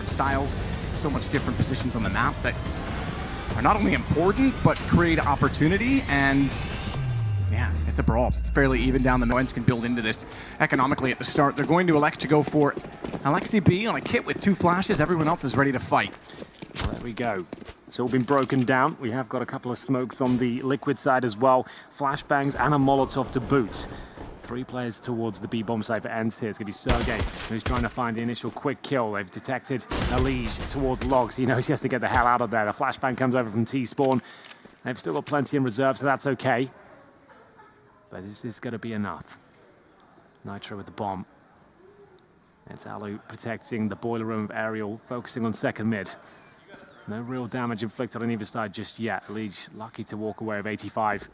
different styles, so much different positions on the map that are not only important, but create opportunity. And yeah, it's a brawl. It's fairly even down the middle. Ence can build into this economically at the start. They're going to elect to go for Alexi B on a kit with 2 flashes. Everyone else is ready to fight. Well, there we go. It's all been broken down. We have got a couple of smokes on the liquid side as well. Flashbangs and a Molotov to boot. 3 players towards the B-bomb side for Ence here. It's going to be Sergey, who's trying to find the initial quick kill. They've detected Elige towards logs. He knows he has to get the hell out of there. The flashbang comes over from T-spawn. They've still got plenty in reserve, so that's okay. But is this going to be enough? Nitro with the bomb. It's Alu protecting the boiler room of Aerial, focusing on second mid. No real damage inflicted on either side just yet. Elige lucky to walk away with 85.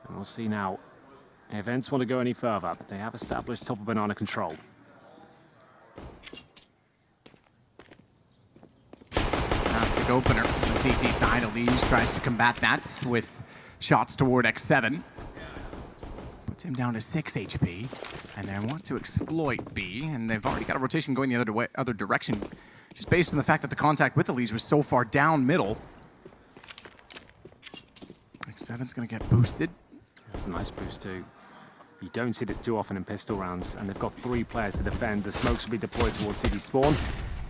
And we'll see now if Ence want to go any further. They have established top of banana control. Fantastic opener. The CT side, Elige tries to combat that with shots toward X7. Puts him down to 6 HP. And they want to exploit B, and they've already got a rotation going the other direction, just based on the fact that the contact with Elige was so far down middle. X7's going to get boosted. That's a nice boost too. You don't see this too often in pistol rounds, and they've got 3 players to defend. The smokes will be deployed towards CD spawn,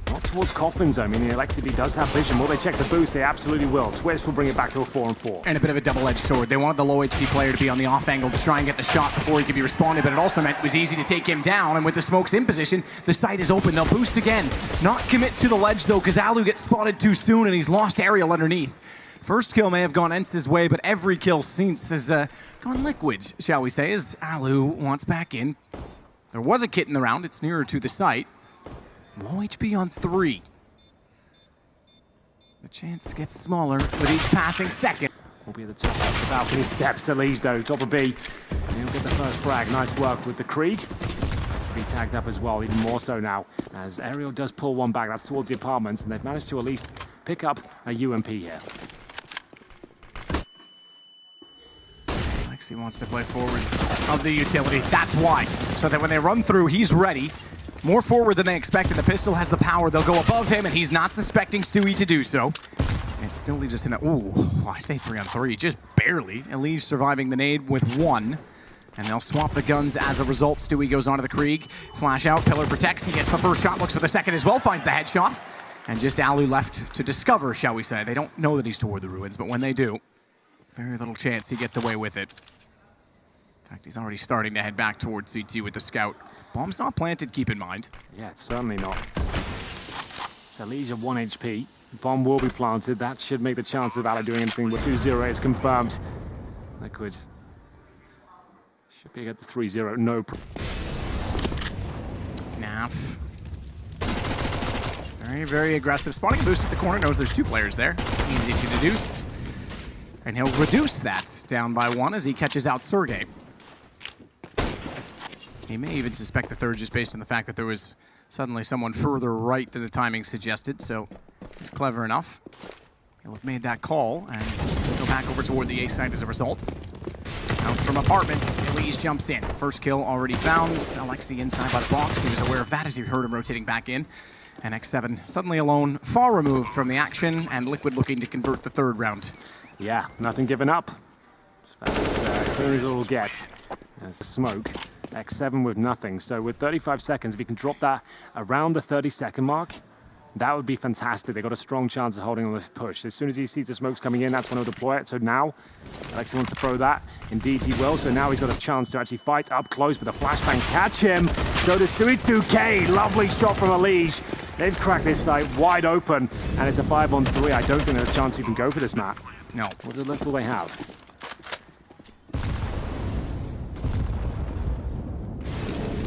not towards coffin zone. I mean, Alexi B does have vision. Will they check the boost? They absolutely will. Twist will bring it back to a 4-on-4. And a bit of a double-edged sword. They wanted the low HP player to be on the off angle to try and get the shot before he could be responded, but it also meant it was easy to take him down, and with the smokes in position, the site is open. They'll boost again. Not commit to the ledge, though, because Alu gets spotted too soon, and he's lost Aerial underneath. First kill may have gone Ence's way, but every kill since has gone liquid, shall we say, as Alu wants back in. There was a kit in the round. It's nearer to the site. Low HP on 3. The chance gets smaller with each passing second. Will be at the top of the balcony steps. Elige, though, top of B. And he'll get the first frag. Nice work with the Krieg. To be tagged up as well, even more so now, as Aerial does pull one back. That's towards the apartments, and they've managed to at least pick up a UMP here. He wants to play forward of the utility. That's why. So that when they run through, he's ready. More forward than they expected. The pistol has the power. They'll go above him, and he's not suspecting Stewie to do so. It still leaves us in a... Ooh, I say 3-on-3. Just barely. Elige surviving the nade with 1. And they'll swap the guns as a result. Stewie goes onto the Krieg. Flash out. Pillar protects. He gets the first shot. Looks for the second as well. Finds the headshot. And just Alu left to discover, shall we say. They don't know that he's toward the ruins, but when they do, very little chance he gets away with it. In fact, he's already starting to head back towards CT with the scout. Bomb's not planted, keep in mind. Yeah, it's certainly not. So Elige 1 HP. Bomb will be planted. That should make the chance of Alu doing anything with 2-0 is confirmed. Liquid should be at the 3-0. No. Naf. Very, very aggressive. Spawning a boost at the corner. Knows there's 2 players there. Easy to deduce. And he'll reduce that down by 1 as he catches out Sergey. He may even suspect the third just based on the fact that there was suddenly someone further right than the timing suggested, so he's clever enough. He'll have made that call and go back over toward the A side as a result. Out from apartment, Elige jumps in. First kill already found. Alexi inside by the box. He was aware of that as he heard him rotating back in. And X7 suddenly alone, far removed from the action, and Liquid looking to convert the third round. Yeah, nothing given up. As clear as it will get. There's the smoke. X7 with nothing. So with 35 seconds, if you can drop that around the 30-second mark, that would be fantastic. They got a strong chance of holding on this push. As soon as he sees the smokes coming in, that's when he'll deploy it. So now, Alexi wants to throw that. Indeed, he will. So now he's got a chance to actually fight up close, but the flashbangs catch him. So does 2k. Lovely shot from Elige. They've cracked this site wide open, and it's a 5-on-3. I don't think there's a chance you can go for this map. No. Well, that's all they have.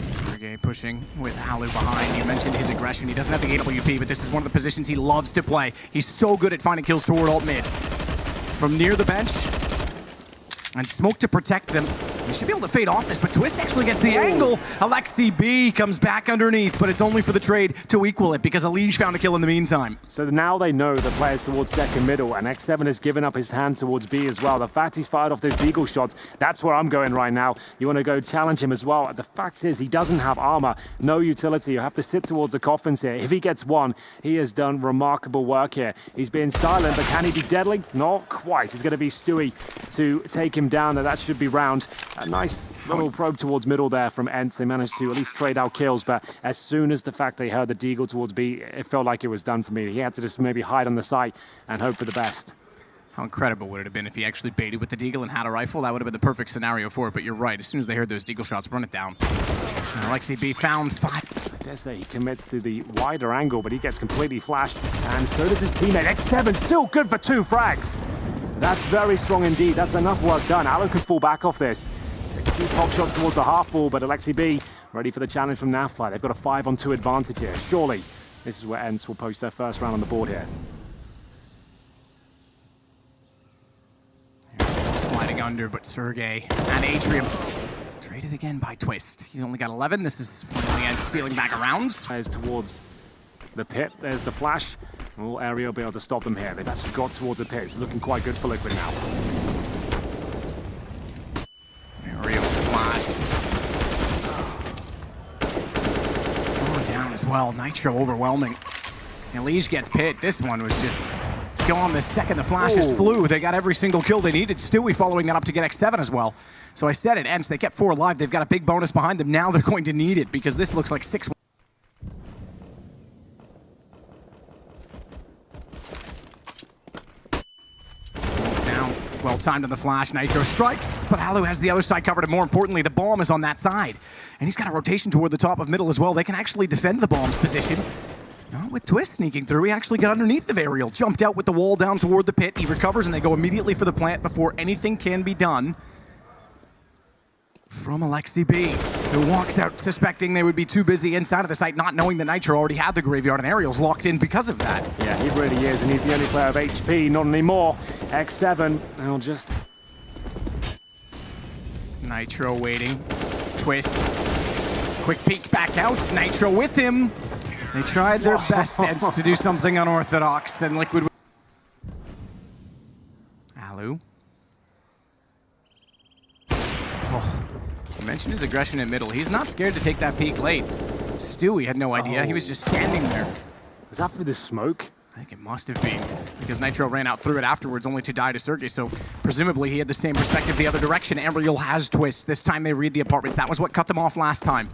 Sergey pushing with Alu behind. You mentioned his aggression. He doesn't have the AWP, but this is one of the positions he loves to play. He's so good at finding kills toward alt mid. From near the bench, and smoke to protect them. They should be able to fade off this, but Twist actually gets the angle. Alexi B comes back underneath, but it's only for the trade to equal it because Elige found a kill in the meantime. So now they know the players towards second middle, and X7 has given up his hand towards B as well. The fact he's fired off those deagle shots, that's where I'm going right now. You want to go challenge him as well. The fact is, he doesn't have armor, no utility. You have to sit towards the coffins here. If he gets one, he has done remarkable work here. He's been silent, but can he be deadly? Not quite. It's going to be Stewie to take him down, and that should be round. A nice little probe towards middle there from Ence. They managed to at least trade out kills, but as soon as the fact they heard the deagle towards B, it felt like it was done for me. He had to just maybe hide on the site and hope for the best. How incredible would it have been if he actually baited with the deagle and had a rifle? That would have been the perfect scenario for it, but you're right. As soon as they heard those deagle shots, run it down. And Alexi B found 5. I dare say he commits to the wider angle, but he gets completely flashed, and so does his teammate. X7 still good for 2 frags. That's very strong indeed. That's enough work done. Alu could fall back off this. A few pop shots towards the half wall, but Alexi B ready for the challenge from Nafly. They've got a 5-on-2 advantage here. Surely this is where Ence will post their first round on the board here. Sliding under, but Sergey and Atrium traded again by Twist. He's only got 11. This is finally Ence stealing back around. There's towards the pit. There's the flash. Will Aerial be able to stop them here? They've actually got towards the pit. It's looking quite good for Liquid now. Aerial flash. Going down as well. Nitro overwhelming. Elige gets pit. This one was just gone the second the flashes flew. They got every single kill they needed. Stewie following that up to get X7 as well. So I said it, Ence, they kept 4 alive. They've got a big bonus behind them. Now they're going to need it because this looks like 6. Down, well timed on the flash. Nitro strikes, but Alu has the other side covered, and more importantly, the bomb is on that side. And he's got a rotation toward the top of middle as well. They can actually defend the bomb's position. Not with Twist sneaking through. He actually got underneath the Varial, jumped out with the wall down toward the pit. He recovers, and they go immediately for the plant before anything can be done from Alexi B, who walks out suspecting they would be too busy inside of the site, not knowing that Nitro already had the graveyard, and Aerial's locked in because of that. Yeah, he really is, and he's the only player of HP, not anymore. X7, they'll just... Nitro waiting. Twist. Quick peek back out. Nitro with him. They tried their best, Ence, to do something unorthodox, and Liquid... Alu. Oh, you mentioned his aggression in middle. He's not scared to take that peek late. Stewie had no idea. He was just standing there. Was that for the smoke? I think it must have been, because Nitro ran out through it afterwards, only to die to Sergey, so presumably he had the same perspective the other direction. Aerial has Twist. This time they read the apartments. That was what cut them off last time.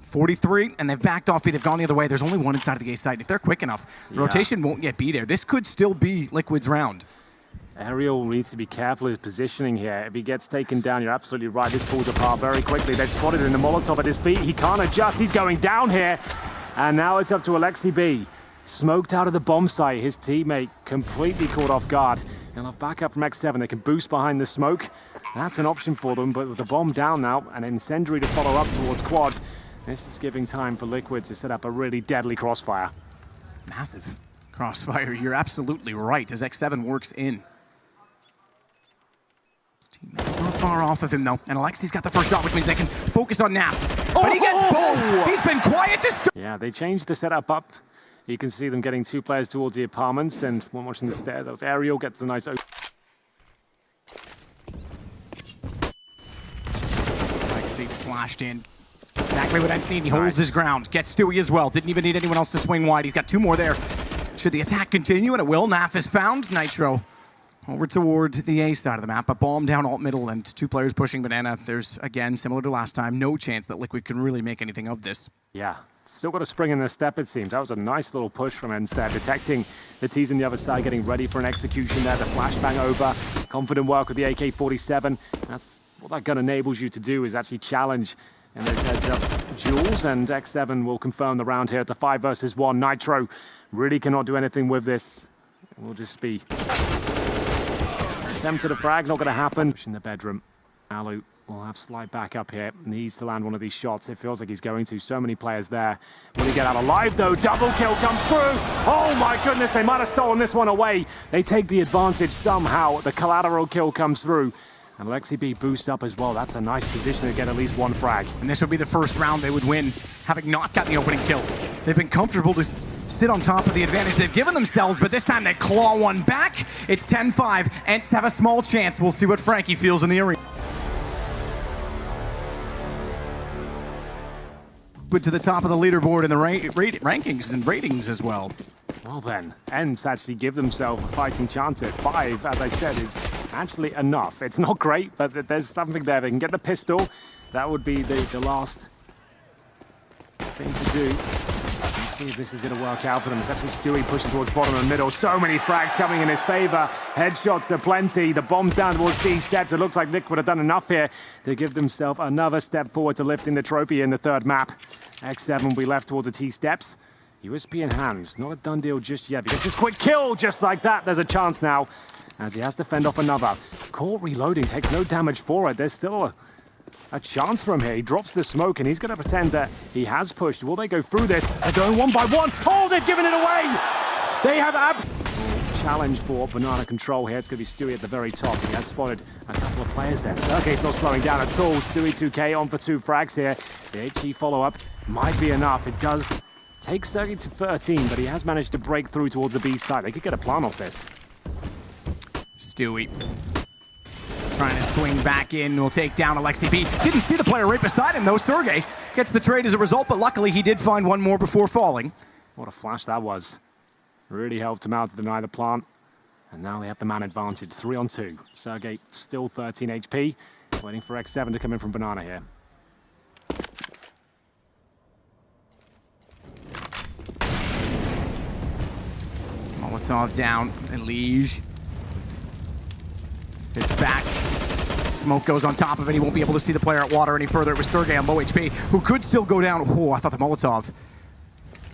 43, and they've backed off B. They've gone the other way. There's only one inside of the A site. If they're quick enough, the rotation won't yet be there. This could still be Liquid's round. Aerial needs to be careful of his positioning here. If he gets taken down, you're absolutely right. This falls apart very quickly. They've spotted in the Molotov at his feet. He can't adjust. He's going down here. And now it's up to Alexi B. Smoked out of the bomb site. His teammate completely caught off guard. He'll have backup from X7. They can boost behind the smoke. That's an option for them, but with the bomb down now, an incendiary to follow up towards quad. This is giving time for Liquid to set up a really deadly crossfire. Massive crossfire. You're absolutely right, as X7 works in. His teammate's not far off of him, though. And Alexi's got the first shot, which means they can focus on Nap. But he gets both! He's been quiet to start. Yeah, they changed the setup up. You can see them getting 2 players towards the apartments, and one watching the stairs. That was Aerial, gets a nice open. Alexi flashed in. Exactly what Ence needs. He holds his ground. Gets Stewie as well. Didn't even need anyone else to swing wide. He's got 2 more there. Should the attack continue? And it will. Naf is found. Nitro over toward the A side of the map. A bomb down alt middle and 2 players pushing banana. There's, again, similar to last time, no chance that Liquid can really make anything of this. Yeah, still got a spring in their step, it seems. That was a nice little push from Ence there, detecting the T's on the other side, getting ready for an execution there. The flashbang over. Confident work with the AK-47. That's what that gun enables you to do, is actually challenge. And those heads-up duels, and X7 will confirm the round here. It's a 5 versus 1. Nitro really cannot do anything with this. It will just be attempt to the frag, not going to happen. In the bedroom, Alu will have slight back up here. Needs to land one of these shots. It feels like he's going to. So many players there. Will he get out alive, though? Double kill comes through. Oh, my goodness. They might have stolen this one away. They take the advantage somehow. The collateral kill comes through. And Alexi B boost up as well. That's a nice position to get at least one frag. And this would be the first round they would win, having not gotten the opening kill. They've been comfortable to sit on top of the advantage they've given themselves, but this time they claw one back. It's 10-5. Ents have a small chance. We'll see what Frankie feels in the arena. But to the top of the leaderboard in the rankings and ratings as well. Well then, Ence actually give themselves a fighting chance at 5, as I said, is actually enough. It's not great, but there's something there. They can get the pistol. That would be the last thing to do. Let's see if this is going to work out for them. It's actually Stewie pushing towards bottom and middle. So many frags coming in his favor. Headshots to plenty. The bomb's down towards B steps. It looks like Liquid have done enough here to give themselves another step forward to lifting the trophy in the third map. X7 will be left towards the T steps. USP in hand. Not a done deal just yet because this quick kill just like that. There's a chance now as he has to fend off another. Caught reloading, takes no damage for it. There's still a chance for him here. He drops the smoke and he's going to pretend that he has pushed. Will they go through this? They're going one by one. Oh, they've given it away! They have challenge for banana control here. It's going to be Stewie at the very top. He has spotted a couple of players there. Sergey's not slowing down at all. Stewie 2K on for 2 frags here. The HE follow-up might be enough. It does take Sergey to 13, but he has managed to break through towards the B side. They could get a plan off this. Stewie trying to swing back in, will take down Alexi B. Didn't see the player right beside him, though. Sergey gets the trade as a result, but luckily he did find one more before falling. What a flash that was. Really helped him out to deny the plant. And now they have the man advantage, 3 on 2. Sergey still 13 HP, waiting for X7 to come in from banana here. Molotov down, and Liege sits back. Smoke goes on top of it. He won't be able to see the player at water any further. It was Sergey on low HP, who could still go down. Oh, I thought the Molotov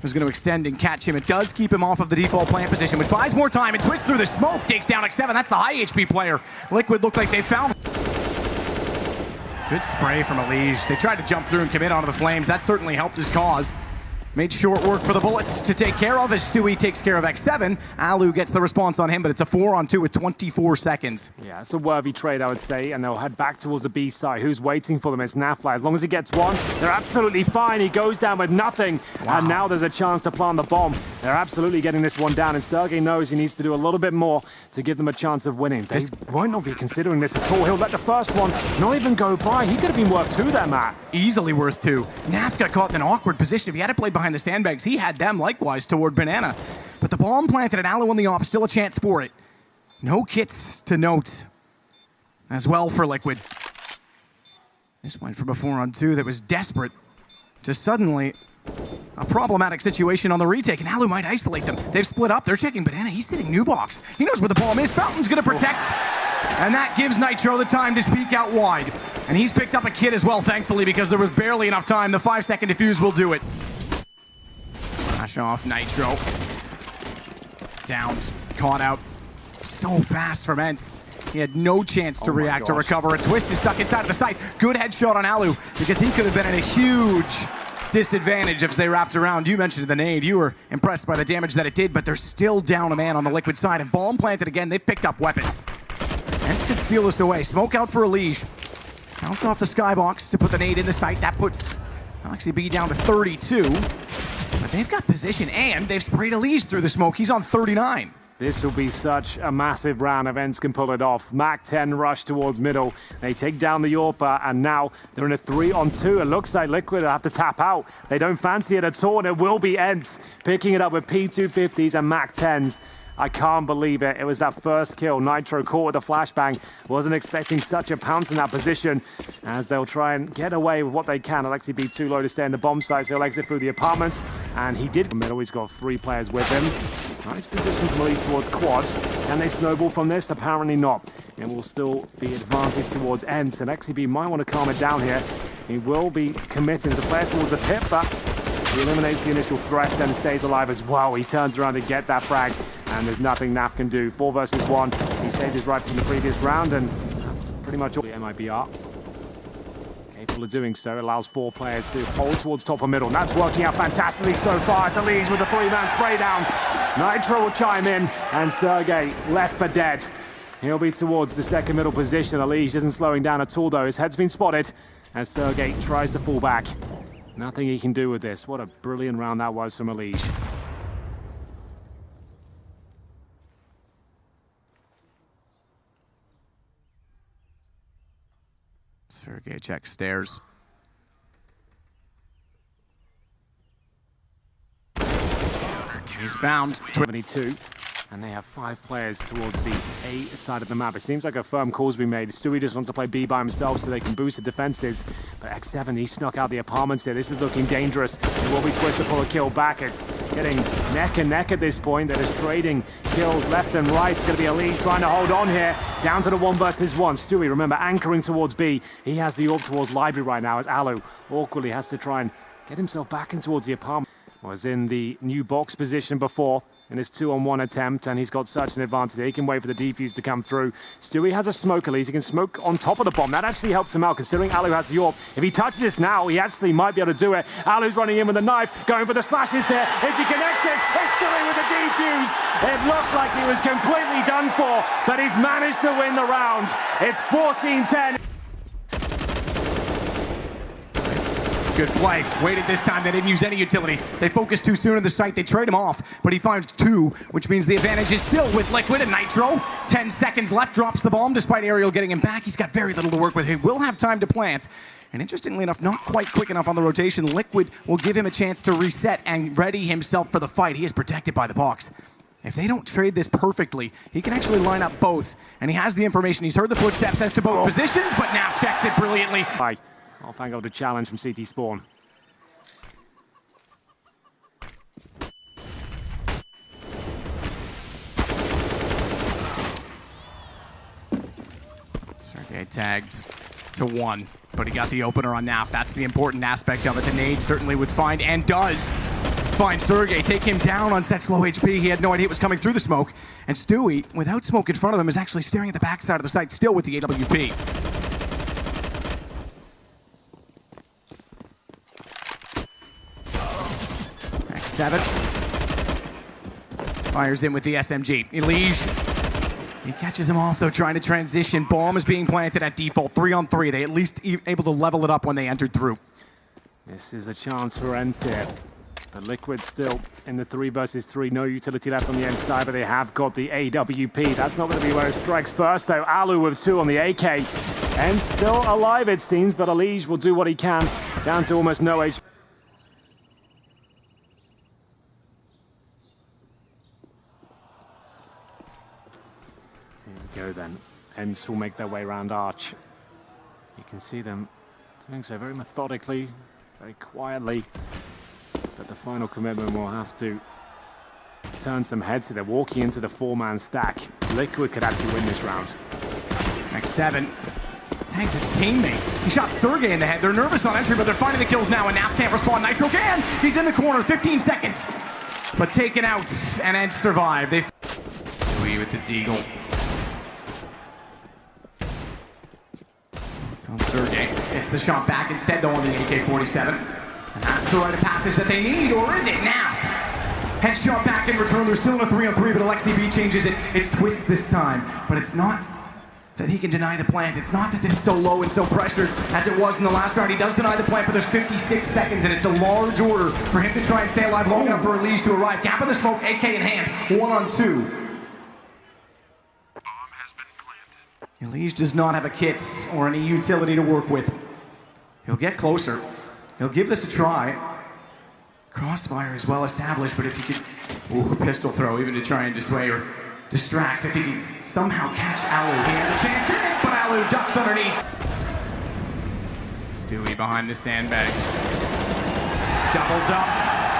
was going to extend and catch him. It does keep him off of the default plant position, which buys more time and twists through the smoke. Takes down X7. That's the high HP player. Liquid looked like they found. Good spray from Liege. They tried to jump through and commit onto the flames. That certainly helped his cause. Made short work for the bullets to take care of as Stewie takes care of X7. Alu gets the response on him, but it's a 4 on 2 with 24 seconds. Yeah, it's a worthy trade, I would say, and they'll head back towards the B side. Who's waiting for them? It's Nafla. As long as he gets one, they're absolutely fine. He goes down with nothing, and now there's a chance to plant the bomb. They're absolutely getting this one down, and Sergey knows he needs to do a little bit more to give them a chance of winning. They might not be considering this at all. He'll let the first one not even go by. He could have been worth 2 there, Matt. Easily worth 2. Naf got caught in an awkward position. If he had played behind the sandbags, he had them likewise toward Banana. But the bomb planted and Alu on the op, still a chance for it. No kits to note as well for Liquid. This went from a 4 on 2 that was desperate to suddenly a problematic situation on the retake, and Alu might isolate them. They've split up. They're checking Banana. He's sitting new box. He knows where the bomb is. Fountain's going to protect. And that gives Nitro the time to speak out wide. And he's picked up a kit as well, thankfully, because there was barely enough time. The 5-second defuse will do it. Flash off Nitro. Downed. Caught out. So fast from Ence. He had no chance to react or recover. A twist is stuck inside of the site. Good headshot on Alu, because he could have been in a huge disadvantage if they wrapped around. You mentioned the nade. You were impressed by the damage that it did, but they're still down a man on the Liquid side. And bomb planted again. They've picked up weapons. Ence could steal this away. Smoke out for Liege. Counts off the skybox to put the nade in the site. That puts Alexi B down to 32. But they've got position, and they've sprayed Liege through the smoke. He's on 39. This will be such a massive round if Ence can pull it off. Mac 10 rush towards middle. They take down the Yorpa, and now they're in a 3 on 2. It looks like Liquid will have to tap out. They don't fancy it at all, and it will be Ence picking it up with P250s and Mac 10s. I can't believe it. It was that first kill. Nitro caught with a flashbang. Wasn't expecting such a pounce in that position as they'll try and get away with what they can. Alexi B too low to stay in the bomb site, so he'll exit through the apartment. And he did. In the middle, he's got 3 players with him. Nice position from Elite towards quad. Can they snowball from this? Apparently not. It will still be advantage towards Ence. And XCB might want to calm it down here. He will be committing to play towards the pit, but he eliminates the initial threat, then stays alive as well. He turns around to get that frag, and there's nothing Naf can do. 4 versus 1. He saved his right from the previous round, and that's pretty much all. The MIBR capable of doing so. Allows 4 players to hold towards top or middle, and that's working out fantastically so far. To Liege with a 3-man spray down. Nitro will chime in, and Sergey left for dead. He'll be towards the second middle position. Elige isn't slowing down at all, though. His head's been spotted as Sergey tries to fall back. Nothing he can do with this. What a brilliant round that was from Elige. Sergey checks stairs. He's found 22, and they have 5 players towards the A side of the map. It seems like a firm call's been made. Stewie just wants to play B by himself so they can boost the defenses. But X7, he snuck out the apartments here. This is looking dangerous. It will be Twist to pull a kill back. It's getting neck and neck at this point. They're just trading kills left and right. It's going to be Elite trying to hold on here. Down to the 1 versus 1. Stewie, remember, anchoring towards B. He has the orb towards Library right now as Alu awkwardly has to try and get himself back in towards the apartment. Was in the new box position before in his 2-on-1 attempt, and he's got such an advantage. He can wait for the defuse to come through. Stewie has a smoke, Elise. He can smoke on top of the bomb. That actually helps him out, considering Alu has the orb. If he touches this now, he actually might be able to do it. Alu's running in with the knife, going for the slashes here. Is he connected? It's Stewie with the defuse. It looked like he was completely done for, but he's managed to win the round. It's 14-10. good play. Waited this time. They didn't use any utility. They focused too soon on the site. They trade him off, but he finds 2, which means the advantage is still with Liquid and Nitro. 10 seconds left, drops the bomb despite Aerial getting him back. He's got very little to work with. He will have time to plant. And interestingly enough, not quite quick enough on the rotation. Liquid will give him a chance to reset and ready himself for the fight. He is protected by the box. If they don't trade this perfectly, he can actually line up both. And he has the information. He's heard the footsteps as to both positions, but now checks it brilliantly. Hi. Off angle to challenge from CT Spawn. Sergey tagged to 1, but he got the opener on NAF. That's the important aspect of it. The nade certainly would find, and does find Sergey, take him down on such low HP. He had no idea it was coming through the smoke. And Stewie, without smoke in front of him, is actually staring at the backside of the site, still with the AWP. X7 fires in with the SMG. Elige, he catches him off though, trying to transition. Bomb is being planted at default, 3-on-3. They at least able to level it up when they entered through. This is a chance for Ence here. But Liquid still in the 3 versus 3. No utility left on the Ence side, but they have got the AWP. That's not going to be where it strikes first, though. Alu with 2 on the AK. Ence still alive, it seems, but Elige will do what he can. Down to almost no HP. Here we go, then. Ence will make their way around Arch. You can see them doing so very methodically, very quietly. But the final commitment will have to turn some heads here. They're walking into the 4-man stack. Liquid could actually win this round. X7 tags his teammate. He shot Sergey in the head. They're nervous on entry, but they're finding the kills now, and NAF can't respond. Nitro can! He's in the corner, 15 seconds. But taken out, and Ence survived. They Stewie with the deagle. It's on Sergey. Gets the shot back instead, though, on the AK-47. And that's the rite of passage that they need, or is it? NAF! Headshot back in return. They're still in a 3-on-3, but LXDB changes it. It's Twist this time. But it's not that he can deny the plant. It's not that they're so low and so pressured as it was in the last round. He does deny the plant, but there's 56 seconds, and it's a large order for him to try and stay alive long enough for Elige to arrive. Gap in the smoke, AK in hand, 1-on-2. Elige does not have a kit or any utility to work with. He'll get closer. He'll give this a try. Crossfire is well established, but if he could... Ooh, a pistol throw, even to try and dissuade or distract. If he can somehow catch Alu, he has a chance in it, but Alu ducks underneath. Stewie behind the sandbags. Doubles up.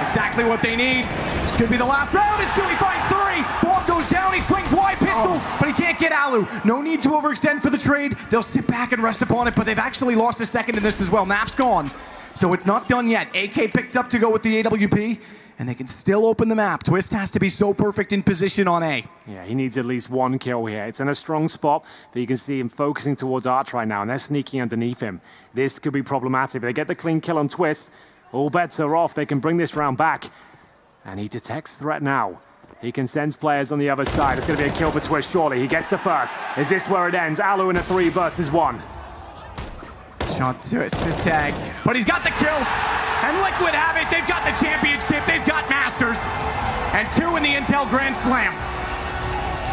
Exactly what they need. This could be the last round as Stewie finds 3. Bomb goes down, he swings wide pistol, but he can't get Alu. No need to overextend for the trade. They'll sit back and rest upon it, but they've actually lost a second in this as well. NAF's gone. So it's not done yet. AK picked up to go with the AWP, and they can still open the map. Twist has to be so perfect in position on A. Yeah, he needs at least 1 kill here. It's in a strong spot, but you can see him focusing towards Arch right now, and they're sneaking underneath him. This could be problematic. If they get the clean kill on Twist, all bets are off. They can bring this round back. And he detects threat now. He can sense players on the other side. It's going to be a kill for Twist, surely. He gets the first. Is this where it ends? Alu in a 3 versus 1. Sean Twist is tagged, but he's got the kill. And Liquid have it. They've got the championship. They've got Masters. And 2 in the Intel Grand Slam.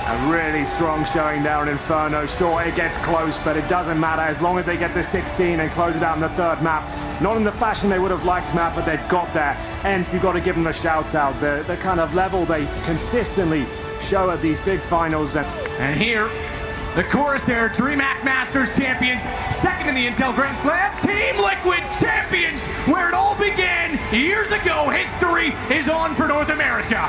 A really strong showing there in Inferno. Sure, it gets close, but it doesn't matter as long as they get to 16 and close it out in the 3rd map. Not in the fashion they would have liked map, but they've got there. Ence, you've got to give them a shout out. The kind of level they consistently show at these big finals. And here, the Corsair DreamHack Masters champions, 2nd in the Intel Grand Slam, Team Liquid champions, where it all began years ago. History is on for North America.